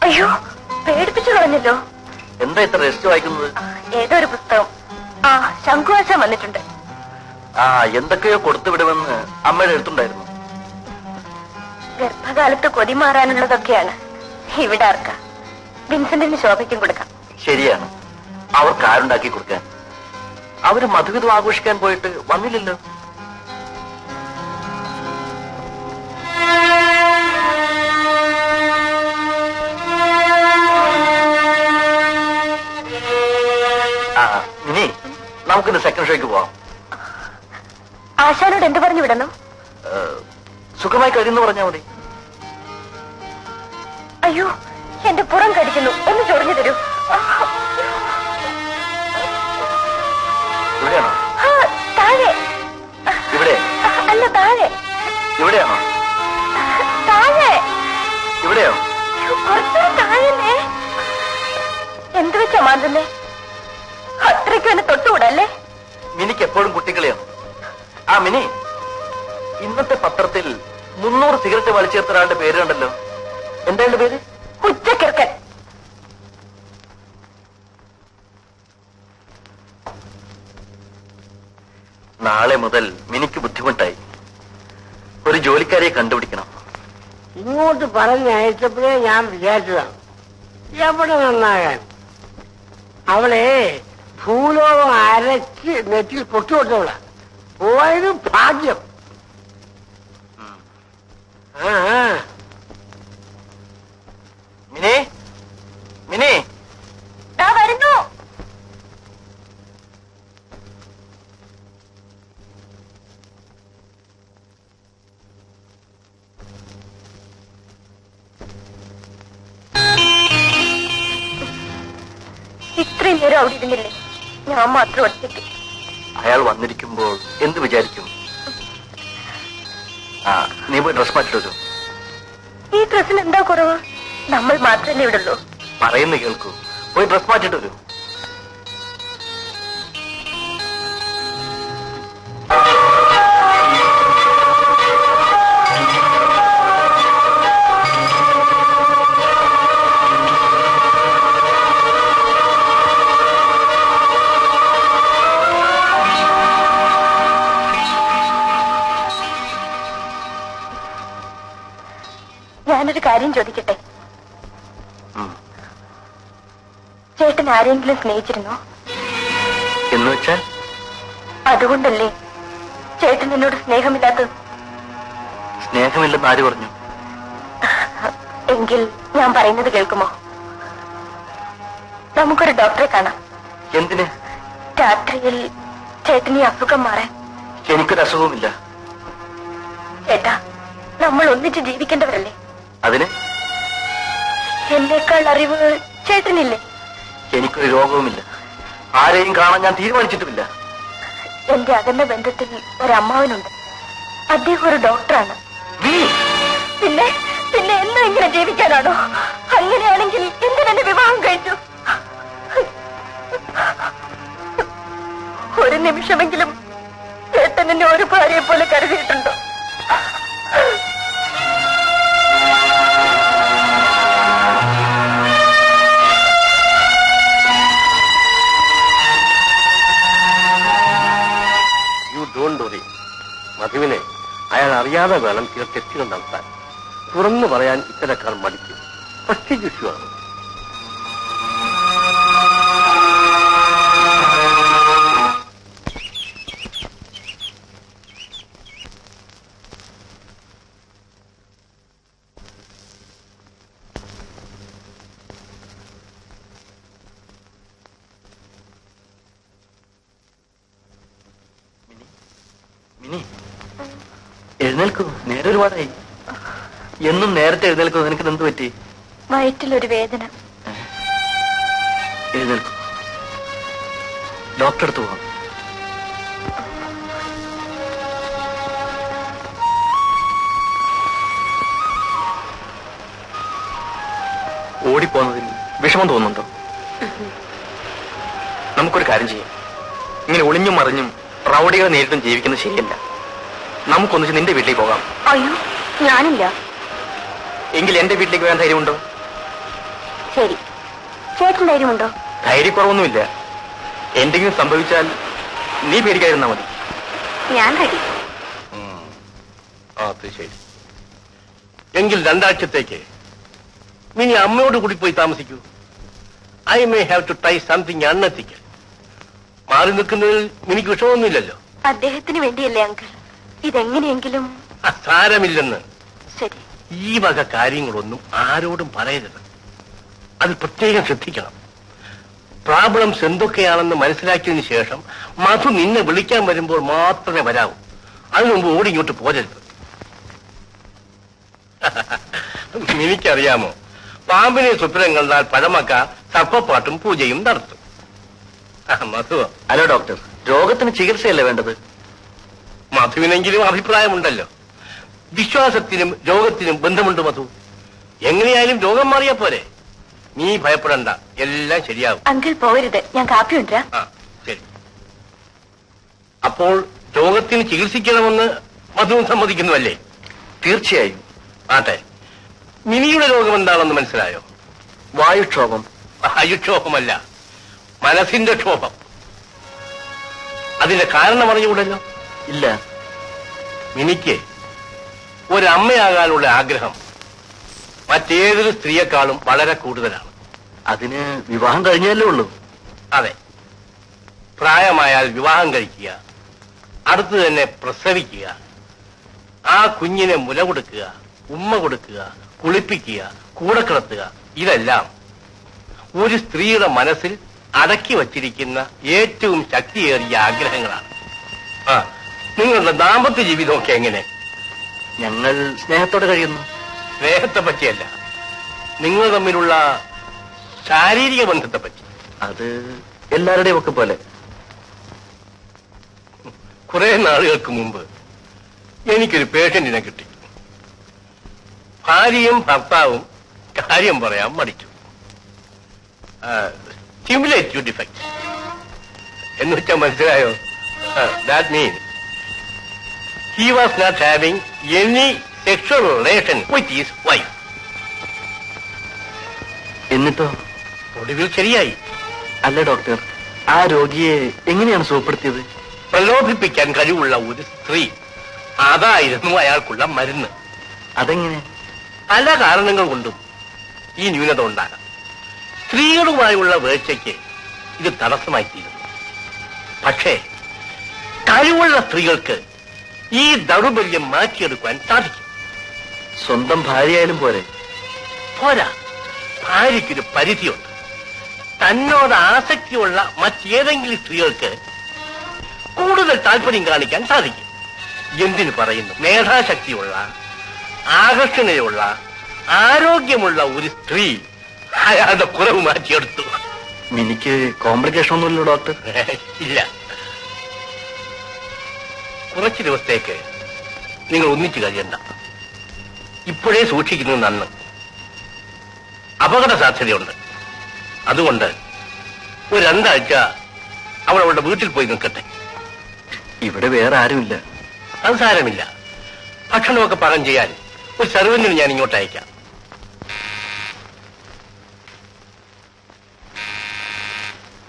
അയ്യോ, പേടിപ്പിച്ചു കളഞ്ഞല്ലോ. എന്താ ഇത്ര രജിസ്റ്റർ വായിക്കുന്നത്? ഏതോ ഒരു പുസ്തകം. ആ, ശംഖുവാശം വന്നിട്ടുണ്ട്. ആ, എന്തൊക്കെയോ കൊടുത്തു വിടുമെന്ന് അമ്മയുടെ എടുത്തുണ്ടായിരുന്നു. ഗർഭകാലത്ത് കൊതി മാറാനുള്ളതൊക്കെയാണ്. ഇവിടെ ആർക്ക? വിൻസെന്റിന് ശോഭയ്ക്കും കൊടുക്കാം. ശരിയാണ്, അവർക്ക് ആരുണ്ടാക്കി കൊടുക്കാൻ. അവര് മധുവിധം ആഘോഷിക്കാൻ പോയിട്ട് വന്നില്ലല്ലോ. ഇനി നമുക്കിന്ന് സെക്കൻഡ് ഷോയ്ക്ക് പോവാം. ആശാനോട് എന്ത് പറഞ്ഞു വിടണം? സുഖമായി കഴിയുന്നു പറഞ്ഞാൽ മതി. അയ്യോ, എന്റെ പുറം കടിക്കുന്നു, ഒന്ന് ചൊറിഞ്ഞു തരൂ. ഇവിടെയാണോ? താഴെ. ഇവിടെ അല്ല, താഴെ. ഇവിടെയാണോ? താഴെ. ഇവിടെയോ? കുറച്ചും താഴെ. എന്ത് വെച്ചാ മാന്തുന്നേ? അത്രയ്ക്ക് എന്നെ തൊട്ടുകൂടല്ലേ? മിനിക്ക് എപ്പോഴും കുട്ടികളെയാണ്. ആ മിനി, ഇന്നത്തെ പത്രത്തിൽ 300 സിഗരറ്റ് വലിച്ചേർത്ത ഒരാളുടെ പേര് കണ്ടല്ലോ. എന്താ പേര്? ഉച്ചക്കിർക്കൻ. നാളെ മുതൽ മിനിക്ക് ബുദ്ധിമുട്ടായി. ഒരു ജോലിക്കാരിയെ കണ്ടുപിടിക്കണം. ഇങ്ങോട്ട് പറഞ്ഞയച്ചപ്പോഴേ ഞാൻ വിചാരിച്ചതാണ്, എവിടെ നന്നാകാൻ. അവളെ ഭൂലോകം അരച്ച് നെറ്റിൽ പൊട്ടുകൊട്ടവളാ. പോയത് ഭാഗ്യം. മിനി, മിനി, വരുന്നു. ഇത്രയും നേരം അവിടെ ഇരുന്നില്ലേ? ഞാൻ മാത്രം ഒറ്റയ്ക്ക്. അയാൾ വന്നിരിക്കുമ്പോൾ എന്ത് വിചാരിക്കും? ആ, നീ പോയി ഡ്രസ് മാറ്റിട്ടു. ഈ ഡ്രസ്സിന് എന്താ കുറവ്? നമ്മൾ മാത്രമല്ലേ ഇവിടെ ഉള്ളൂ. പറയുന്ന കേൾക്കൂ, പോയി ഡ്രസ് മാറ്റിട്ട് വരൂ. ഞാനൊരു കാര്യം ചോദിക്കട്ടെ? ചേട്ടൻ ആരെങ്കിലും സ്നേഹിച്ചിരുന്നോ? എന്ന് വെച്ചാൽ? അതുകൊണ്ടല്ലേ ചേട്ടൻ എന്നോട് സ്നേഹമില്ലാത്തത്? സ്നേഹമില്ലെന്ന് ആര് പറഞ്ഞു? എങ്കിൽ ഞാൻ പറയുന്നത് കേൾക്കുമോ? നമുക്കൊരു ഡോക്ടറെ കാണാം. എന്തിന്? രാത്രിയിൽ ചേട്ടന് ഈ അസുഖം മാറാൻ. എനിക്കൊരു അസുഖവുമില്ല. ചേട്ടാ, നമ്മൾ ഒന്നിച്ച് ജീവിക്കേണ്ടവരല്ലേ? അതിന് എന്നേക്കാൾ അറിവ് ചേട്ടനില്ലേ? എനിക്കൊരു രോഗവുമില്ല. ആരെയും കാണാൻ ഞാൻ തീരുമാനിച്ചിട്ടുമില്ല. എന്റെ അകന്ന ബന്ധത്തിൽ ഒരമ്മാവനുണ്ട്. അദ്ദേഹം ഒരു ഡോക്ടറാണ്. പിന്നെ പിന്നെ എന്നും ഇങ്ങനെ ജീവിക്കാനാണോ? അങ്ങനെയാണെങ്കിൽ എന്തിനെന്നെ വിവാഹം കഴിച്ചു? ഒരു നിമിഷമെങ്കിലും ചേട്ടൻ എന്നെ ഒരു ഭാര്യയെ പോലെ കരുതിയിട്ടുണ്ടോ? മധുവിനെ അയാൾ അറിയാതെ വേണം ചില തെറ്റുകൾ നടത്താൻ. തുറന്നു പറയാൻ ഇത്തരക്കാർ മടിക്കും. പ്രസ്റ്റീജ് ഇഷ്യൂ ആണ്. എഴുന്നേൽക്കൂ, നേരെ ഒരുപാടായി. എന്നും നേരത്തെ എഴുന്നേൽക്കൂ. നിനക്ക് എന്ത് പറ്റി? വയറ്റിലൊരു വേദന. എഴുന്നേൽക്കൂ, ഡോക്ടറെ അടുത്ത് പോകാം. ഓടിപ്പോന്നതിൽ വിഷമം തോന്നുന്നുണ്ടോ? നമുക്കൊരു കാര്യം ചെയ്യാം. ഇങ്ങനെ ഒളിഞ്ഞും മറിഞ്ഞും റൗഡികളെ നേരിട്ടും ജീവിക്കുന്നത് ശരിയല്ല. നമുക്കൊന്നിച്ച് നിന്റെ വീട്ടിലേക്ക് പോകാം. അയ്യോ, ഞാനില്ല. എങ്കിൽ എന്റെ വീട്ടിലേക്ക് വരാൻ ധൈര്യമുണ്ടോ? ശരി, ചേട്ടൻ ധൈര്യമുണ്ടോ? ധൈര്യക്കുറവൊന്നുമില്ല. എന്തെങ്കിലും സംഭവിച്ചാൽ നീ പേടിക്കാതിരുന്നാ മതി. ഞാൻ റെഡി. അത് ശരി. എങ്കിൽ 2 ആഴ്ചത്തേക്ക് മിനി അമ്മയോട് കൂടി പോയി താമസിക്കൂ. I may have to try something unethical. മാറി നിൽക്കുന്നതിൽ മിനിക്ക് വിഷമമൊന്നുമില്ലല്ലോ. അദ്ദേഹത്തിന് വേണ്ടിയല്ലേ അങ്കിൾ? ഇതെങ്ങനെയെങ്കിലും. സാരമില്ലെന്ന്. ശരി. ഈ വക കാര്യങ്ങളൊന്നും ആരോടും പറയരുത്. അത് പ്രത്യേകം ശ്രദ്ധിക്കണം. പ്രോബ്ലംസ് എന്തൊക്കെയാണെന്ന് മനസ്സിലാക്കിയതിനു ശേഷം മധു നിന്നെ വിളിക്കാൻ വരുമ്പോൾ മാത്രമേ വരാവൂ. അതിനു മുമ്പ് ഓടി ഇങ്ങോട്ട് പോരരുത്. എനിക്കറിയാമോ, പാമ്പിനെ സ്വപ്നം കണ്ടാൽ പഴമക്കാർ സർപ്പപ്പാട്ടും പൂജയും നടത്തും. മധു. ഹലോ ഡോക്ടർ, രോഗത്തിന് ചികിത്സയല്ലേ വേണ്ടത്? മധുവിനെങ്കിലും അഭിപ്രായമുണ്ടല്ലോ. വിശ്വാസത്തിനും രോഗത്തിനും ബന്ധമുണ്ട് മധു. എങ്ങനെയായാലും രോഗം മാറിയാ പോരെ. നീ ഭയപ്പെടണ്ട, എല്ലാം ശരിയാവും. അങ്കിൾ പോകരുത്, ഞാൻ കാപ്പി കൊണ്ടുവരാം. ശരി. അപ്പോൾ രോഗത്തിന് ചികിത്സിക്കണമെന്ന് മധു സമ്മതിക്കുന്നുവല്ലേ? തീർച്ചയായും. ആട്ടെ, മിനിയുടെ രോഗം എന്താണെന്ന് മനസ്സിലായോ? വായുക്ഷോഭം. വായുക്ഷോഭമല്ല, മനസ്സിന്റെ ക്ഷോഭം. അതിന്റെ കാരണം അറിഞ്ഞുകൂടല്ലോ? ഇല്ല. മിനിക്ക് ഒരമ്മയാകാനുള്ള ആഗ്രഹം മറ്റേതൊരു സ്ത്രീയെക്കാളും വളരെ കൂടുതലാണ്. അതിന് വിവാഹം കഴിഞ്ഞല്ലേ ഉള്ളൂ? അതെ. പ്രായമായാൽ വിവാഹം കഴിക്കുക, അടുത്ത് തന്നെ പ്രസവിക്കുക, ആ കുഞ്ഞിനെ മുല കൊടുക്കുക, ഉമ്മ കൊടുക്കുക, കുളിപ്പിക്കുക, കൂടെ കിടത്തുക, ഇതെല്ലാം ഒരു സ്ത്രീയുടെ മനസ്സിൽ അടക്കി വച്ചിരിക്കുന്ന ഏറ്റവും ശക്തിയേറിയ ആഗ്രഹങ്ങളാണ്. നിങ്ങളുടെ ദാമ്പത്യ ജീവിതമൊക്കെ എങ്ങനെ? ഞങ്ങൾ സ്നേഹത്തോടെ കഴിയുന്നു. സ്നേഹത്തെ പറ്റിയല്ല, നിങ്ങൾ തമ്മിലുള്ള ശാരീരിക ബന്ധത്തെ പറ്റി. അത് എല്ലാവരുടെയും ഒക്കെ പോലെ. കുറെ നാളുകൾക്ക് മുമ്പ് എനിക്കൊരു പേഷ്യന്റിനെ കിട്ടി. ഭാര്യയും ഭർത്താവും കാര്യം പറയാൻ മടിച്ചു. സ്റ്റിമുലേറ്റീവ് ഡിഫക്ട് എന്ന് വെച്ചാൽ മനസ്സിലായോ? That means he was not having any sexual relation with his wife. എന്നിട്ടോ? ഒടുവിൽ ശരിയായി. അല്ല ഡോക്ടർ, ആ രോഗിയെ എങ്ങനെയാണ് സുഖപ്പെടുത്തിയത്? പ്രലോഭിപ്പിക്കാൻ കഴിവുള്ള ഒരു സ്ത്രീ, അതായിരുന്നു അയാൾക്കുള്ള മരുന്ന്. അതെങ്ങനെ? പല കാരണങ്ങൾ കൊണ്ടും ഈ ന്യൂനത ഉണ്ടാകാം. സ്ത്രീകളുമായുള്ള വേഴ്ചയ്ക്ക് ഇത് തടസ്സമായി തീരുന്നു. പക്ഷേ കഴിവുള്ള സ്ത്രീകൾക്ക് ഈ ദൗർബല്യം മാറ്റിയെടുക്കാൻ സാധിക്കും. സ്വന്തം ഭാര്യയായാലും പോരെ? പോരാ, ഭാര്യയ്ക്കൊരു പരിധിയുണ്ട്. തന്നോട് ആസക്തിയുള്ള മറ്റേതെങ്കിലും സ്ത്രീകൾക്ക് കൂടുതൽ താല്പര്യം കാണിക്കാൻ സാധിക്കും. എന്തിനു പറയുന്നു, മേധാശക്തിയുള്ള, ആകർഷണയുള്ള, ആരോഗ്യമുള്ള ഒരു സ്ത്രീ അയാളുടെ കുറവ് മാറ്റിയെടുത്തു. എനിക്ക് കോംപ്ലിക്കേഷൻ ഒന്നുമില്ലല്ലോ ഡോക്ടർ? ഇല്ല. കുറച്ചു ദിവസത്തേക്ക് നിങ്ങൾ ഒന്നിച്ചു കഴിയണ്ട. ഇപ്പോഴേ സൂക്ഷിക്കുന്നത് നന്ന്. അപകട സാധ്യതയുണ്ട്. അതുകൊണ്ട് ഒരു 2 ആഴ്ച അവൾ അവളുടെ വീട്ടിൽ പോയി നിൽക്കട്ടെ. ഇവിടെ വേറെ ആരുമില്ല. അത് സാരമില്ല. ഭക്ഷണമൊക്കെ പാകം ചെയ്യാൻ ഒരു സെർവന്റിന് ഞാൻ ഇങ്ങോട്ട് അയക്കാം.